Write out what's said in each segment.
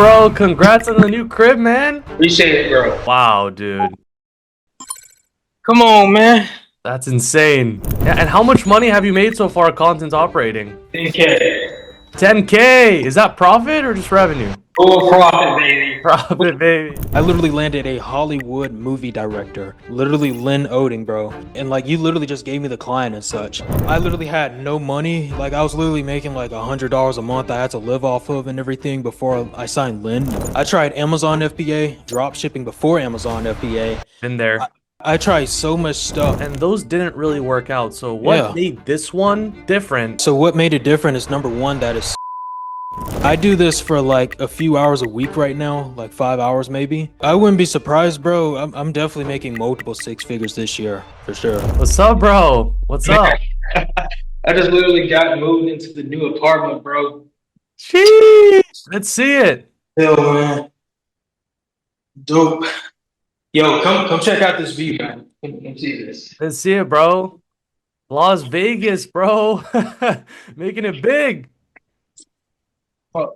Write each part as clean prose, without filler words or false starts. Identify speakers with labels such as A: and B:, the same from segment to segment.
A: bro? Congrats on the new crib, man.
B: Appreciate it, bro.
A: Wow, dude.
B: Come on, man.
A: That's insane. Yeah, and how much money have you made so far content operating?
B: 10K.
A: 10K. Is that profit or just revenue?
B: Full profit, baby.
A: Profit, baby.
C: I literally landed a Hollywood movie director, literally Lynn Oding, bro. And like, you literally just gave me the client and such. I literally had no money. Like, I was literally making like $100 a month I had to live off of and everything before I signed Lynn. I tried Amazon FBA, drop shipping before Amazon FBA.
A: Been there.
C: I tried so much stuff.
A: And those didn't really work out. So what made this one different?
C: So what made it different is number one, that is I do this for like a few hours a week right now, like 5 hours maybe. I wouldn't be surprised, bro. I'm definitely making multiple six figures this year, for sure.
A: What's up, bro? What's up?
B: I just literally got moved into the new apartment, bro.
A: Sheesh. Let's see it.
B: Yo, man. Dope. Yo, come check out this view, man. Come see this.
A: Let's see it, bro. Las Vegas, bro. Making it big.
B: Oh.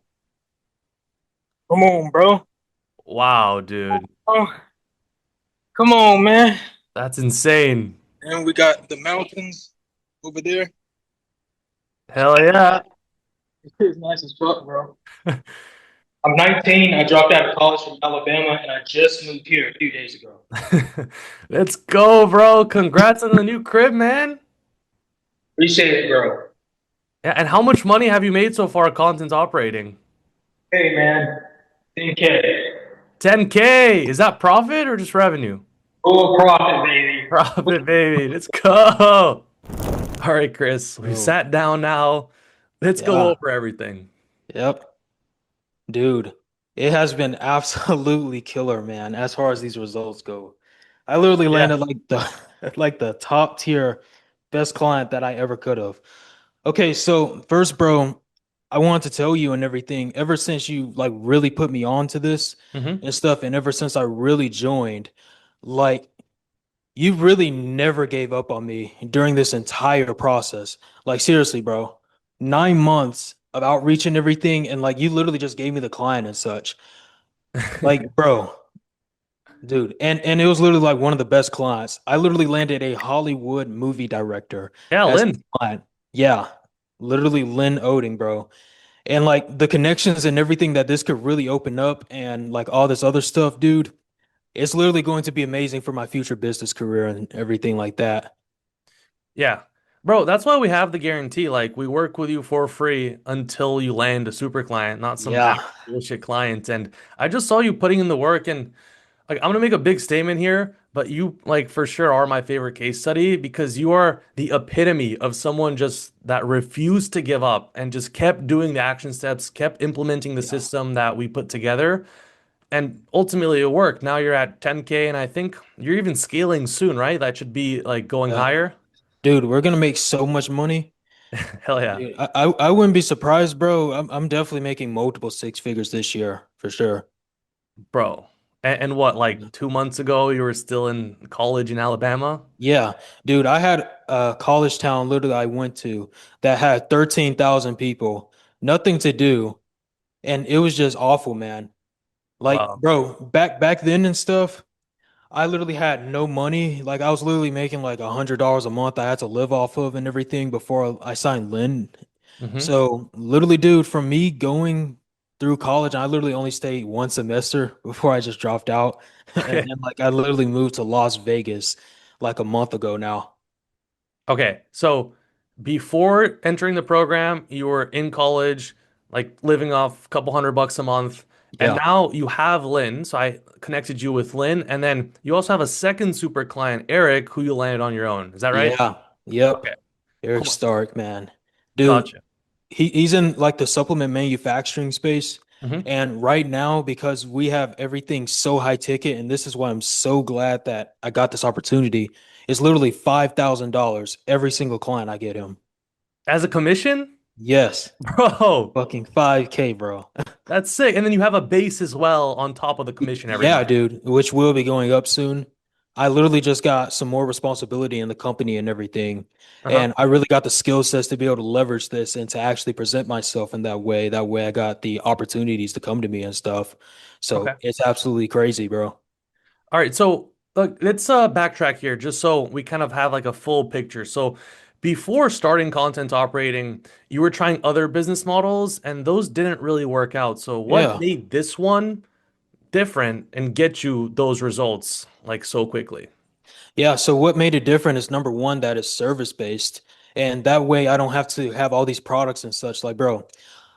B: Come on, bro.
A: Wow, dude.
B: Oh. Come on, man.
A: That's insane.
B: And we got the mountains over there.
A: Hell yeah.
B: It's nice as fuck, bro. I'm 19. I dropped out of college from Alabama, and I just moved here a few days ago.
A: Let's go, bro. Congrats on the new crib, man.
B: Appreciate it, bro.
A: Yeah, and how much money have you made so far content operating?
B: Hey, man. 10K.
A: 10K. Is that profit or just revenue?
B: Full profit, baby.
A: Profit, baby. Let's go. All right, Chris. We sat down now. Let's go over everything.
C: Yep. Dude, it has been absolutely killer, man, as far as these results go. I literally landed like the top tier best client that I ever could have. Okay, so first, bro, I wanted to tell you and everything, ever since you like really put me on to this and stuff, and ever since I really joined, like you really never gave up on me during this entire process. Like seriously, bro. 9 months of outreach and everything, and like you literally just gave me the client and such. Like, bro, dude, and it was literally like one of the best clients. I literally landed a Hollywood movie director.
A: Yeah,
C: as
A: Lynn.
C: a client. Yeah, literally Lynn Oding, bro. And like the connections and everything that this could really open up and like all this other stuff, dude, it's literally going to be amazing for my future business career and everything like that.
A: Yeah. Bro, that's why we have the guarantee. Like, we work with you for free until you land a super client, not some bullshit client. And I just saw you putting in the work, and like, I'm gonna make a big statement here, but you like for sure are my favorite case study because you are the epitome of someone just that refused to give up and just kept doing the action steps, kept implementing the system that we put together. And ultimately it worked. Now you're at 10K, and I think you're even scaling soon, right? That should be like going higher.
C: Dude, we're gonna make so much money.
A: Hell yeah.
C: Dude, I wouldn't be surprised, bro. I'm definitely making multiple six figures this year for sure.
A: Bro. And what, like 2 months ago, you were still in college in Alabama?
C: Yeah, dude, I had a college town literally I went to that had 13,000 people, nothing to do, and it was just awful, man. Like,
A: Wow.
C: bro, back then and stuff, I literally had no money. Like I was literally making like $100 a month I had to live off of and everything before I signed Lynn. So literally, dude, from me going through college, I literally only stayed one semester before I just dropped out. And then like I literally moved to Las Vegas like a month ago now.
A: Okay, so before entering the program, you were in college, like living off a couple $100 a month. And
C: Yeah.
A: now you have Lynn. So I connected you with Lynn. And then you also have a second super client, Eric, who you landed on your own. Is that right?
C: Yeah. Yep.
A: Okay,
C: Eric
A: cool.
C: Stark, man. Dude,
A: Gotcha.
C: he's in like the supplement manufacturing space.
A: Mhm.
C: And right now, because we have everything so high ticket, and this is why I'm so glad that I got this opportunity, it's literally $5,000 every single client I get him.
A: As a commission?
C: Yes.
A: Bro,
C: Fucking 5K, bro.
A: that's sick. And then you have a base as well on top of the commission every
C: Yeah,
A: month.
C: dude, which will be going up soon. I literally just got some more responsibility in the company and everything.
A: Uh-huh.
C: And I really got the skill sets to be able to leverage this and to actually present myself in that way. That way I got the opportunities to come to me and stuff.
A: Okay.
C: So it's absolutely crazy, bro.
A: All right, so look, let's backtrack here just so we kind of have like a full picture. So before starting content operating, you were trying other business models and those didn't really work out. So what
C: Yeah.
A: made this one different and get you those results like so quickly?
C: Yeah, so what made it different is number one, that it's service based. And that way I don't have to have all these products and such. Like, bro,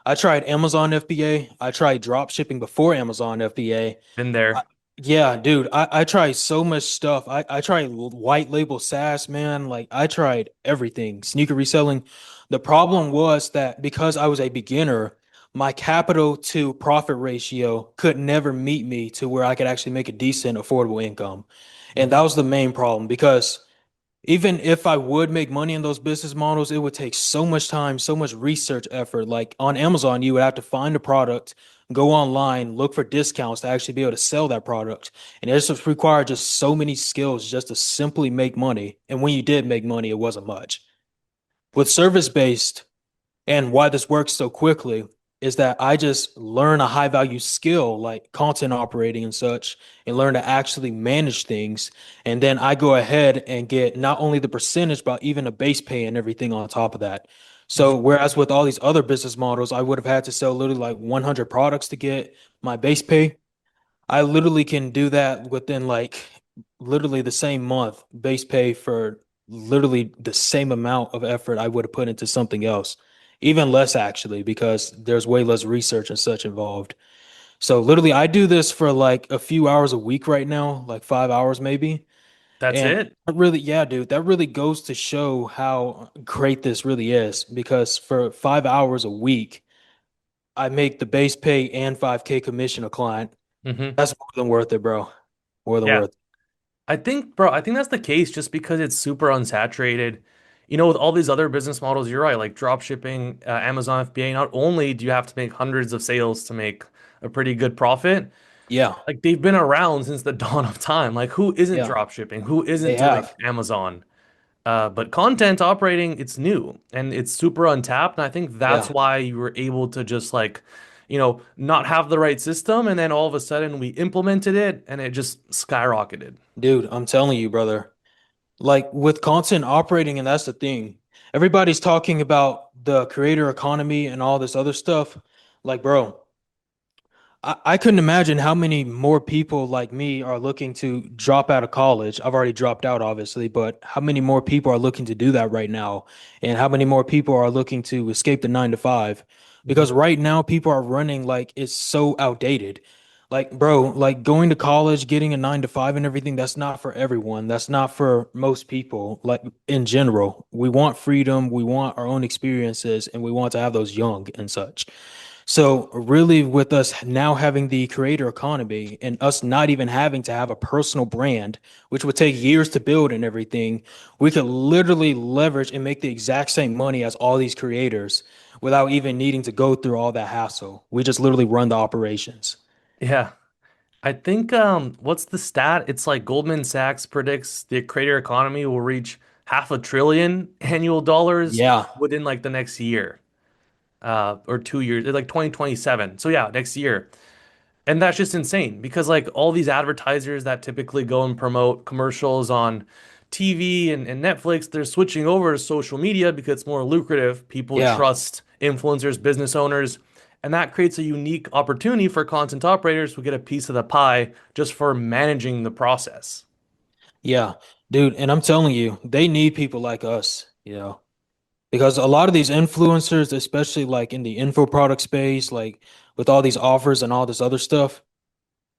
C: I tried Amazon FBA. I tried drop shipping before Amazon FBA.
A: Been
C: I,
A: there.
C: yeah, dude, I tried so much stuff. I tried white label SaaS, man. Like, I tried everything, sneaker reselling. The problem was that because I was a beginner, my capital to profit ratio could never meet me to where I could actually make a decent, affordable income. And that
A: Mhm.
C: was the main problem because even if I would make money in those business models, it would take so much time, so much research effort. Like on Amazon, you would have to find a product, go online, look for discounts to actually be able to sell that product. And it just required just so many skills just to simply make money. And when you did make money, it wasn't much. With service based, and why this works so quickly is that I just learn a high value skill like content operating and such, and learn to actually manage things. And then I go ahead and get not only the percentage, but even a base pay and everything on top of that. So,
A: Mhm.
C: whereas with all these other business models, I would have had to sell literally like 100 products to get my base pay. I literally can do that within like literally the same month, base pay for literally the same amount of effort I would have put into something else. Even less actually, because there's way less research and such involved. So literally I do this for like a few hours a week right now, like 5 hours maybe.
A: That's
C: And
A: it.
C: that really, yeah, dude, that really goes to show how great this really is. Because for 5 hours a week, I make the base pay and 5K commission a client.
A: Hmm.
C: That's more than worth it, bro. More than
A: Yeah.
C: worth it.
A: I think that's the case just because it's super unsaturated. With all these other business models, you're right, like drop shipping, Amazon FBA, not only do you have to make hundreds of sales to make a pretty good profit,
C: Yeah,
A: like they've been around since the dawn of time. Like who isn't
C: yeah,
A: drop shipping? Who isn't
C: they
A: doing
C: have.
A: Amazon? But content operating, it's new and it's super untapped. And I think that's
C: Yeah,
A: why you were able to just like, not have the right system. And then all of a sudden we implemented it and it just skyrocketed.
C: dude, I'm telling you, brother. Like with content operating, and that's the thing. Everybody's talking about the creator economy and all this other stuff. Like, bro, I couldn't imagine how many more people like me are looking to drop out of college. I've already dropped out, obviously, but how many more people are looking to do that right now? And how many more people are looking to escape the 9 to 5?
A: Mhm.
C: Because right now, people are running like it's so outdated. Like, bro, like going to college, getting a 9 to 5 and everything, that's not for everyone. That's not for most people. Like, in general, we want freedom, we want our own experiences, and we want to have those young and such. So, really, with us now having the creator economy and us not even having to have a personal brand, which would take years to build and everything, we could literally leverage and make the exact same money as all these creators without even needing to go through all that hassle. We just literally run the operations.
A: Yeah. I think what's the stat? It's like Goldman Sachs predicts the creator economy will reach half a trillion annual dollars
C: Yeah,
A: within like the next year. Or 2 years, like 2027. So yeah, next year. And that's just insane because like all these advertisers that typically go and promote commercials on TV and Netflix, they're switching over to social media because it's more lucrative. People
C: yeah,
A: trust influencers, business owners, and that creates a unique opportunity for content operators who get a piece of the pie just for managing the process.
C: yeah, dude. And I'm telling you, they need people like us, because a lot of these influencers, especially like in the info product space, like with all these offers and all this other stuff.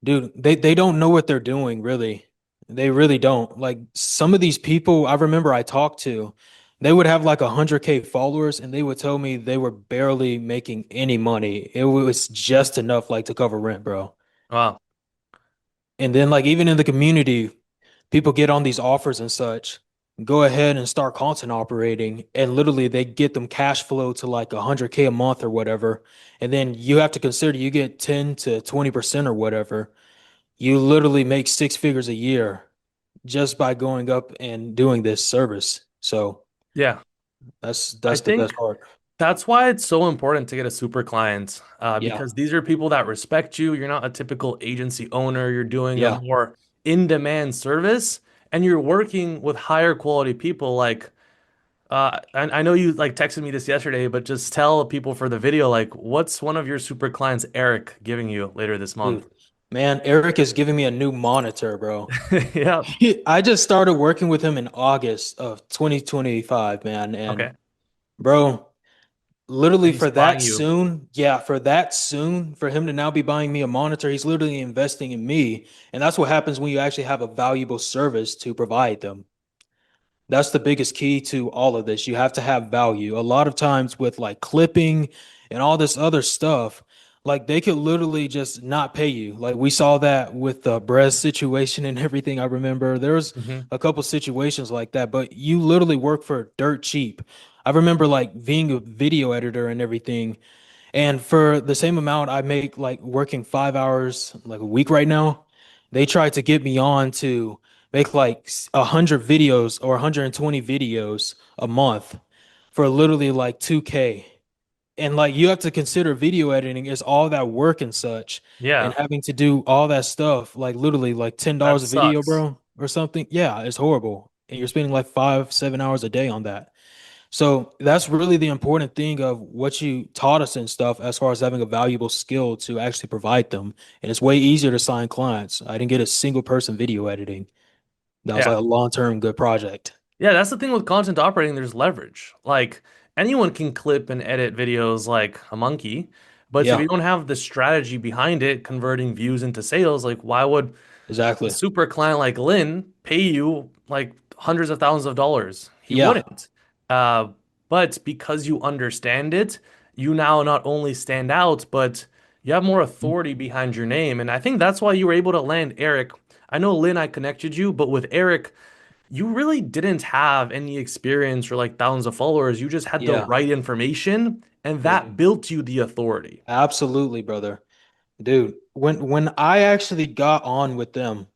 C: Dude, they don't know what they're doing, really. They really don't. Like some of these people I remember I talked to, they would have like 100K followers and they would tell me they were barely making any money. It was just enough like to cover rent, bro.
A: Wow.
C: And then like even in the community, people get on these offers and such, go ahead and start content operating, and literally they get them cash flow to like 100K a month or whatever. And then you have to consider you get 10 to 20% or whatever. You literally make 6 figures a year just by going up and doing this service. So
A: Yeah. I
C: that's the best
A: think
C: part.
A: that's why it's so important to get a super client,
C: Yeah.
A: because these are people that respect you. You're not a typical agency owner. You're doing a
C: Yeah.
A: more in-demand service, and you're working with higher quality people. Like, I know you like texted me this yesterday, but just tell people for the video, like, what's one of your super clients, Eric, giving you later this month?
C: Dude, man, Eric is giving me a new monitor, bro.
A: Yeah.
C: I just started working with him in August of 2025, man. And
A: Okay.
C: bro,
A: And
C: literally
A: he's
C: for
A: flying
C: that
A: you.
C: soon, yeah, for that soon, for him to now be buying me a monitor, he's literally investing in me. And that's what happens when you actually have a valuable service to provide them. That's the biggest key to all of this. You have to have value. A lot of times with like clipping and all this other stuff, like they could literally just not pay you. Like we saw that with the breast situation and everything. I remember there was
A: Hmm.
C: a couple situations like that, but you literally work for dirt cheap. I remember like being a video editor and everything, and for the same amount I make like working 5 hours like a week right now, they tried to get me on to make like 100 videos or 120 videos a month for literally like 2K. And like you have to consider video editing is all that work and such, and
A: Yeah,
C: having to do all that stuff, like literally like
A: that
C: $10 a video,
A: sucks.
C: bro, or something. Yeah, it's horrible. And you're spending like 5, 7 hours a day on that. So that's really the important thing of what you taught us and stuff as far as having a valuable skill to actually provide them. And it's way easier to sign clients. I didn't get a single person video editing. That was
A: Yeah.
C: like a long-term good project.
A: Yeah, that's the thing with content operating, there's leverage. Like anyone can clip and edit videos like a monkey, but if
C: Yeah,
A: you don't have the strategy behind it, converting views into sales, like why would a
C: exactly.
A: super client like Lynn pay you like hundreds of thousands of dollars? He
C: Yeah.
A: wouldn't. Uh, but because you understand it, you now not only stand out, but you have more authority behind your name. And I think that's why you were able to land Eric. I know Lynn, I connected you, but with Eric, you really didn't have any experience or like thousands of followers. You just had the
C: Yeah.
A: right information, and
C: Yeah.
A: that built you the authority.
C: Absolutely, brother. Dude, when I actually got on with them,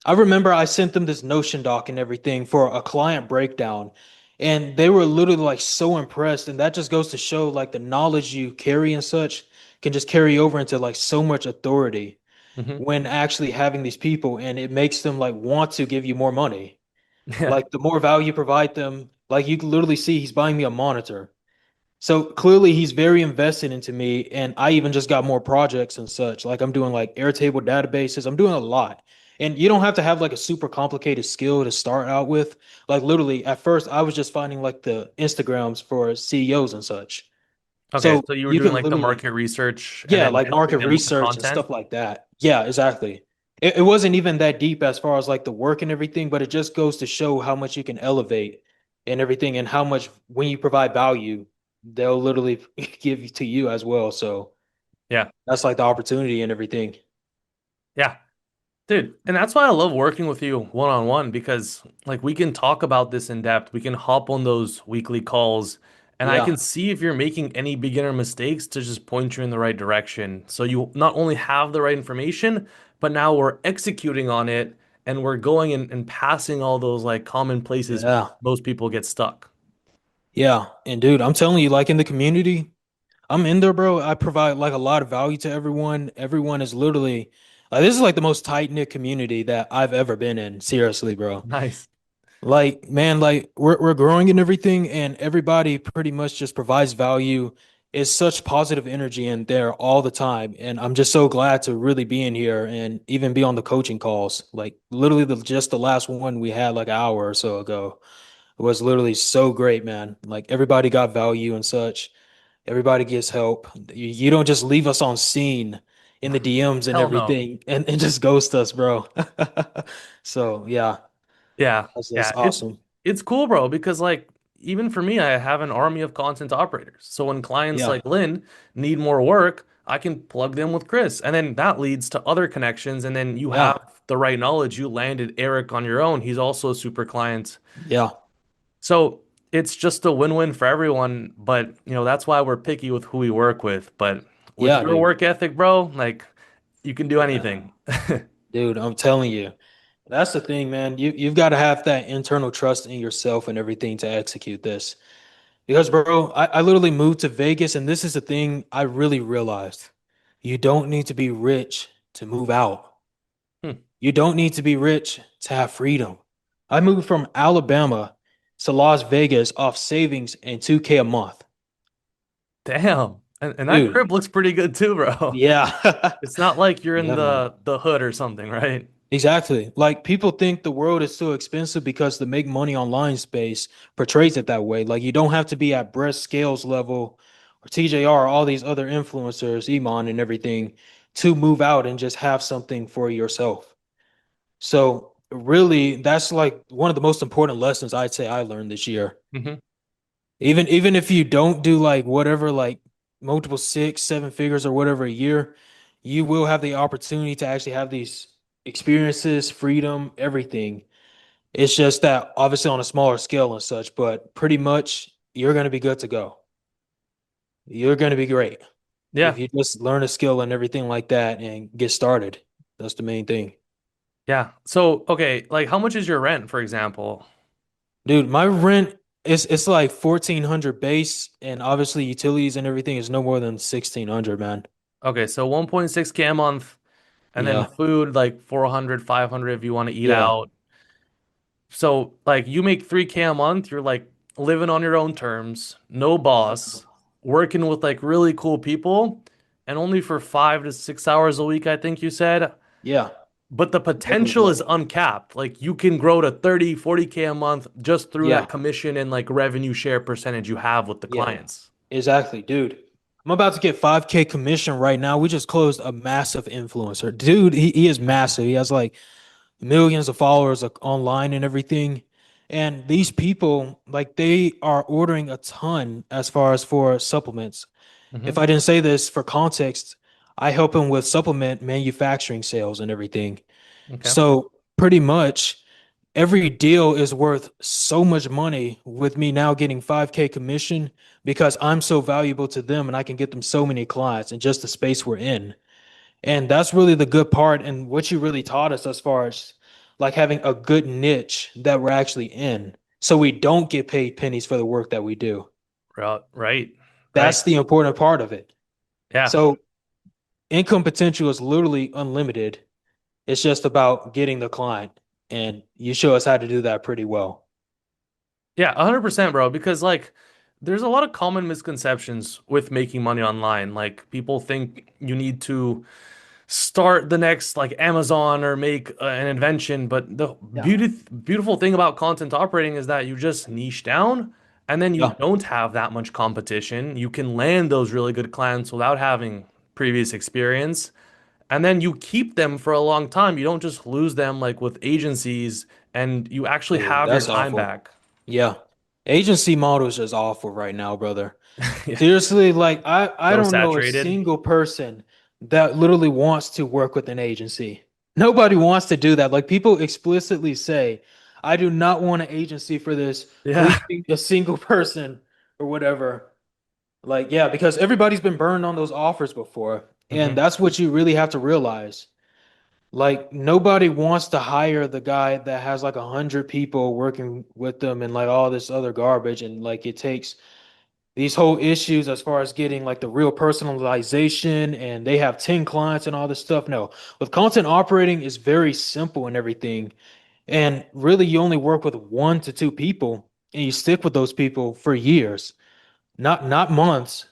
C: I remember I sent them this Notion doc and everything for a client breakdown, and they were literally like so impressed. And that just goes to show like the knowledge you carry and such can just carry over into like so much authority
A: Hmm.
C: when actually having these people, and it makes them like want to give you more money.
A: Yeah.
C: Like the more value you provide them, like you can literally see he's buying me a monitor. So clearly he's very invested into me, and I even just got more projects and such. Like I'm doing like Airtable databases. I'm doing a lot. And you don't have to have like a super complicated skill to start out with. Like literally at first I was just finding like the Instagrams for CEOs and such.
A: Okay,
C: So
A: so you were
C: you
A: doing
C: can
A: like the
C: literally,
A: market research and
C: yeah,
A: then
C: like
A: helping
C: market
A: them with the
C: research and
A: content.
C: stuff like that. Yeah, exactly. It wasn't even that deep as far as like the work and everything, but it just goes to show how much you can elevate and everything, and how much when you provide value, they'll literally give to you as well. So
A: Yeah.
C: that's like the opportunity and everything.
A: Yeah. Dude, and that's why I love working with you one on one because like we can talk about this in depth. We can hop on those weekly calls and I
C: Yeah,
A: can see if you're making any beginner mistakes to just point you in the right direction. So you not only have the right information, but now we're executing on it and we're going and passing all those like common places
C: yeah,
A: most people get stuck.
C: yeah. And dude, I'm telling you, like in the community, I'm in there, bro. I provide like a lot of value to everyone. Everyone is literally like this is like the most tight-knit community that I've ever been in. Seriously, bro.
A: Nice.
C: Like, man, like we're growing and everything, and everybody pretty much just provides value. Is such positive energy in there all the time. And I'm just so glad to really be in here and even be on the coaching calls. Like literally just the last one we had like an hour or so ago was literally so great, man. Like everybody got value and such. Everybody gets help. You don't just leave us on scene in the DMs and
A: Hell no.
C: everything and just ghost us, bro. So yeah,
A: Yeah,
C: that's
A: yeah.
C: awesome.
A: It's cool, bro, because like even for me, I have an army of content operators. So when clients
C: Yeah.
A: like Lynn need more work, I can plug them with Chris. And then that leads to other connections. And then you
C: Yeah.
A: have the right knowledge. You landed Eric on your own. He's also a super client.
C: Yeah.
A: So it's just a win-win for everyone. But that's why we're picky with who we work with. But with
C: Yeah,
A: your
C: dude.
A: work ethic, bro, like you can do
C: Yeah.
A: anything.
C: Dude, I'm telling you. That's the thing, man. You've got to have that internal trust in yourself and everything to execute this. Because, bro, I literally moved to Vegas, and this is the thing I really realized. You don't need to be rich to move out.
A: Hmm.
C: You don't need to be rich to have freedom. I moved from Alabama to Las Vegas off savings and 2K a month.
A: Damn. And that
C: Dude,
A: crib looks pretty good too, bro.
C: yeah.
A: It's not like you're in
C: Yeah, man.
A: the hood or something, right?
C: Exactly. Like people think the world is so expensive because the make money online space portrays it that way. Like you don't have to be at Brett Scales level or TJR, all these other influencers, Iman and everything, to move out and just have something for yourself. So really, that's like one of the most important lessons I'd say I learned this year.
A: Hmm.
C: Even if you don't do like whatever, like multiple six, seven figures or whatever a year, you will have the opportunity to actually have these experiences, freedom, everything. It's just that obviously on a smaller scale and such, but pretty much you're going to be good to go. You're going to be great if
A: Yeah.
C: you just learn a skill and everything like that and get started. That's the main thing.
A: Yeah. So, okay, like how much is your rent, for example?
C: Dude, my rent it's like 1400 base and obviously utilities and everything is no more than 1600, man.
A: Okay, so 1.6K a month, and then
C: Yeah.
A: food like 400, 500 if you want to eat
C: Yeah.
A: out. So, like you make 3K a month, you're like living on your own terms, no boss, working with like really cool people, and only for 5 to 6 hours a week, I think you said.
C: Yeah.
A: But the
C: Definitely
A: potential is
C: more.
A: uncapped. Like you can grow to 30, 40K a month just through that
C: Yeah.
A: commission and like revenue share percentage you have with the
C: Yeah.
A: clients.
C: Exactly, dude. I'm about to get 5K commission right now. We just closed a massive influencer. Dude, he is massive. He has like millions of followers online and everything. And these people, like, they are ordering a ton as far as for supplements. If
A: Hmm.
C: I didn't say this for context, I help him with supplement manufacturing sales and everything.
A: Okay.
C: So pretty much every deal is worth so much money with me now getting 5K commission because I'm so valuable to them and I can get them so many clients in just the space we're in. And that's really the good part and what you really taught us as far as like having a good niche that we're actually in. So we don't get paid pennies for the work that we do.
A: Right. Right.
C: That's the important part of it.
A: Yeah.
C: So income potential is literally unlimited. It's just about getting the client. And you show us how to do that pretty well.
A: Yeah, 100%, bro, because like there's a lot of common misconceptions with making money online. Like people think you need to start the next like Amazon or make an invention, but the
C: Yeah.
A: beautiful thing about content operating is that you just niche down and then you
C: Yeah.
A: don't have that much competition. You can land those really good clients without having previous experience. And then you keep them for a long time. You don't just lose them like with agencies and you actually
C: Oh,
A: have your
C: that's
A: time
C: awful.
A: back.
C: Yeah. Agency model is just awful right now, brother.
A: Yeah.
C: Seriously, like I
A: So
C: don't know a
A: saturated.
C: single person that literally wants to work with an agency. Nobody wants to do that. Like people explicitly say, I do not want an agency for this.
A: Yeah.
C: Please be a single person or whatever. Like, yeah, because everybody's been burned on those offers before. And
A: Hmm.
C: that's what you really have to realize. Like nobody wants to hire the guy that has like 100 people working with them and like all this other garbage and like it takes these whole issues as far as getting like the real personalization and they have 10 clients and all this stuff. No, with content operating is very simple and everything. And really you only work with 1 to 2 people and you stick with those people for years, not months,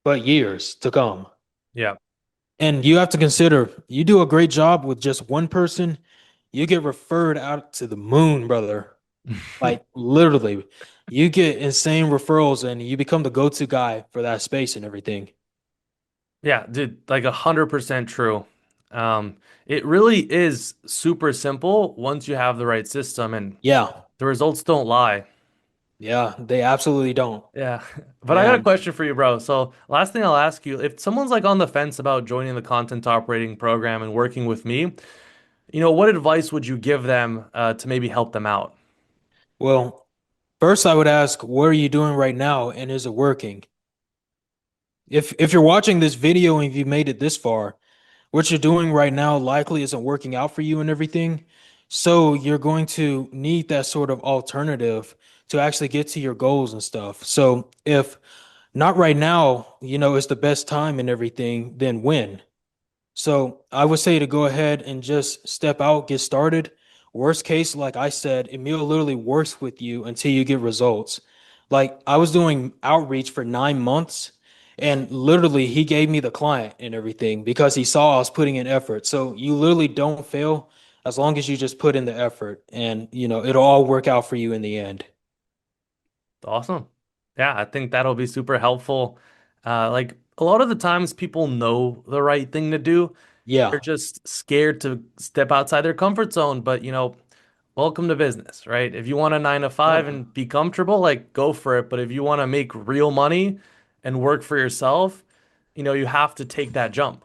C: but years to come.
A: Yeah.
C: And you have to consider you do a great job with just one person, you get referred out to the moon, brother. Like literally, you get insane referrals and you become the go-to guy for that space and everything.
A: Yeah, dude, like 100% true. It really is super simple once you have the right system and
C: Yeah,
A: the results don't lie.
C: yeah, they absolutely don't.
A: Yeah. But I got a
C: And
A: question for you, bro. So, last thing I'll ask you, if someone's like on the fence about joining the content operating program and working with me, what advice would you give them to maybe help them out?
C: well, first I would ask, what are you doing right now and is it working? If you're watching this video and you made it this far, what you're doing right now likely isn't working out for you and everything. So you're going to need that sort of alternative to actually get to your goals and stuff. So if not right now, it's the best time and everything, then when? So I would say to go ahead and just step out, get started. Worst case, like I said, Emil literally works with you until you get results. Like I was doing outreach for 9 months and literally he gave me the client and everything because he saw I was putting in effort. So you literally don't fail as long as you just put in the effort and it'll all work out for you in the end.
A: Awesome. Yeah, I think that'll be super helpful. Like a lot of the times people know the right thing to do. They're
C: Yeah.
A: just scared to step outside their comfort zone. But, welcome to business, right? If you want a 9 to 5
C: Yeah.
A: and be comfortable, like go for it. But if you want to make real money and work for yourself, you have to take that jump.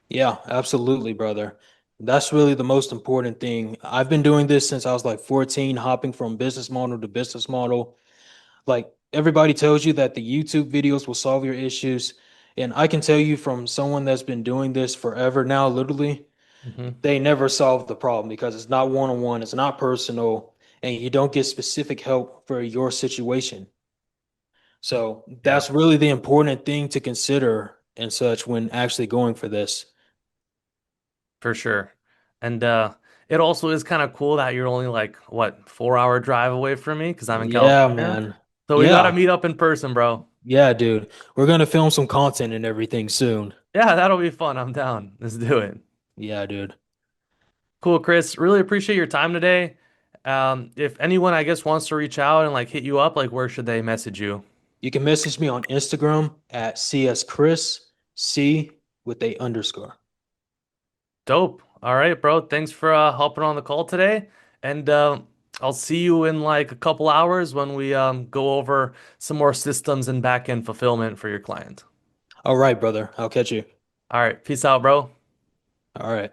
C: Yeah, absolutely, brother. That's really the most important thing. I've been doing this since I was like 14, hopping from business model to business model. Like everybody tells you that the YouTube videos will solve your issues. And I can tell you from someone that's been doing this forever now, literally,
A: Hmm.
C: they never solve the problem because it's not one-on-one, it's not personal, and you don't get specific help for your situation. So
A: Yeah,
C: that's really the important thing to consider and such when actually going for this.
A: for sure. And it also is kind of cool that you're only like, what, 4 hour drive away from me because I'm in
C: Yeah,
A: California.
C: man.
A: So we got to
C: Yeah.
A: meet up in person, bro.
C: Yeah, dude. We're gonna film some content and everything soon.
A: Yeah, that'll be fun. I'm down. Let's do it.
C: Yeah, dude.
A: Cool, Chris. Really appreciate your time today. If anyone, I guess, wants to reach out and like hit you up, like where should they message you?
C: You can message me on Instagram at CSChris, C with a underscore.
A: Dope. All right, bro. Thanks for hopping on the call today. And I'll see you in like a couple hours when we go over some more systems and backend fulfillment for your client.
C: All right, brother. I'll catch you.
A: All right. Peace out, bro.
C: All right.